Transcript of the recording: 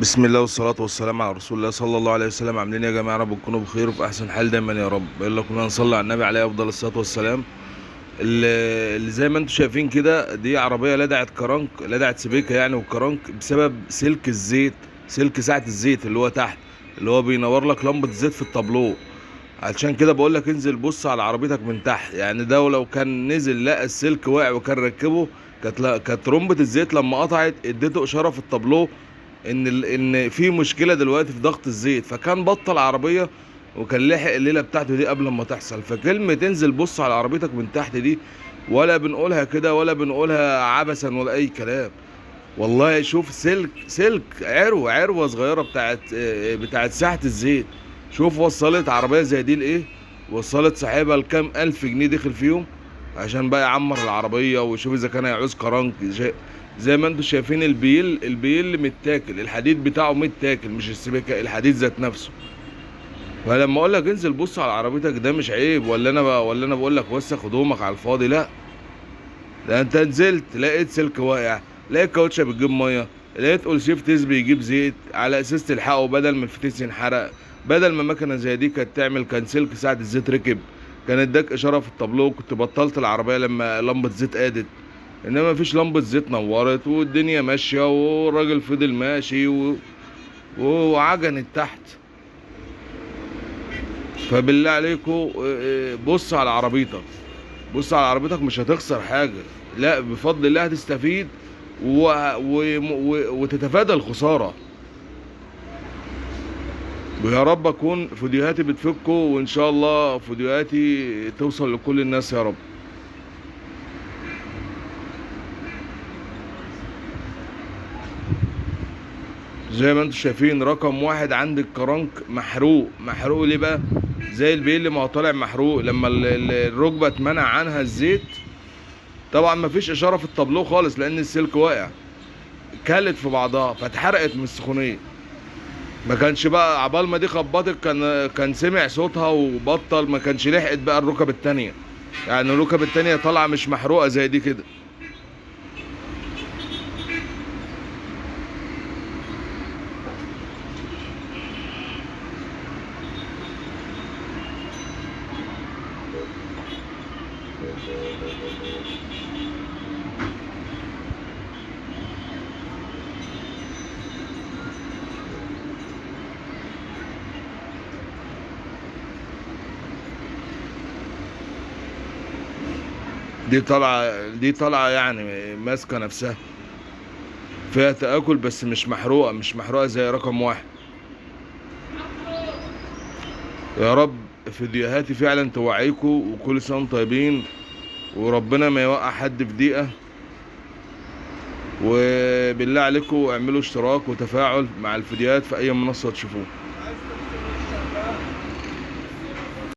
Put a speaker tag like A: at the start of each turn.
A: بسم الله والصلاة والسلام على رسول الله صلى الله عليه وسلم. عاملين إيه يا جماعة؟ رب تكونوا بخير وفي أحسن حال دايما يا رب. يلا كلنا نصلي على النبي عليه أفضل الصلاة والسلام. اللي زي ما انتم شايفين كده، دي عربية لدعت كرنك، لدعت سبيكة يعني، والكرنك بسبب سلك الزيت، سلك ساعة الزيت اللي هو تحت، اللي هو بينور لك لمبة الزيت في التابلو. علشان كده بقول لك انزل بص على عربيتك من تحت، يعني ده ولو كان نزل لقى السلك واقع وكان ركبه، كانت رمبة الزيت لما قطعت اديته اشارة في التابلو ان في مشكله دلوقتي في ضغط الزيت، فكان بطل عربيه وكان لحق الليله بتاعته دي قبل ما تحصل. فكلمه تنزل بص على عربيتك من تحت دي، ولا بنقولها كده ولا بنقولها عبثا ولا اي كلام. والله شوف سلك عروه صغيره بتاعت ساعه الزيت. شوف وصلت عربيه زي دي لايه، وصلت صاحبها لكام الف جنيه دخل فيهم عشان بقى يعمر العربيه ويشوف اذا كان هيعوز كرنك. زي ما انتم شايفين البيل متاكل، الحديد بتاعه متاكل، مش السبيكه، الحديد ذات نفسه. فلما اقول لك انزل بص على عربيتك، ده مش عيب، ولا انا بقول لك وسخ هدومك على الفاضي؟ لا، ده انت نزلت لقيت سلك واقع، لقيت كاوتشه بتجيب ميه، لقيت اول شيفتس بيجيب زيت، على اساس تلحقه بدل ما الفتيس ينحرق. بدل ما مكنه زي دي كانت تعمل، كان سلك ساعه الزيت ركب، كان اداك اشاره في التابلو، كنت بطلت العربيه لما لمبه زيت قادت. انما مفيش لمبه زيت نورت والدنيا ماشيه والراجل فضل ماشي وعجنت تحت. فبالله عليكم بص على عربيتك، بص على عربيتك، مش هتخسر حاجة. لا، بفضل الله هتستفيد وتتفادى الخسارة. ويا رب اكون فيديوهاتي بتفكه، وان شاء الله فيديوهاتي توصل لكل الناس يا رب. زي ما انتم شايفين، رقم واحد عندك كرنك محروق. محروق ليه بقى؟ زي البيل ما هو طالع محروق لما الركبة اتمنع عنها الزيت. طبعا مفيش اشارة في التابلو خالص لان السلك واقع، كلت في بعضها فاتحرقت من السخونية. ما كانش بقى عبال ما دي خبطت، كان سمع صوتها وبطل، ما كانش لحقت بقى الركب التانية. يعني الركب التانية طالعة مش محروقة زي دي كده. دي طالعة يعني ماسكة نفسها، فيها تآكل بس مش محروقة زي رقم واحد. يا رب فيديوهاتي فعلا توعيكم، وكل سنة وانتم طيبين، وربنا ما يوقع حد في دقيقة. وبالله عليكم اعملوا اشتراك وتفاعل مع الفيديوهات في اي منصة تشوفوه.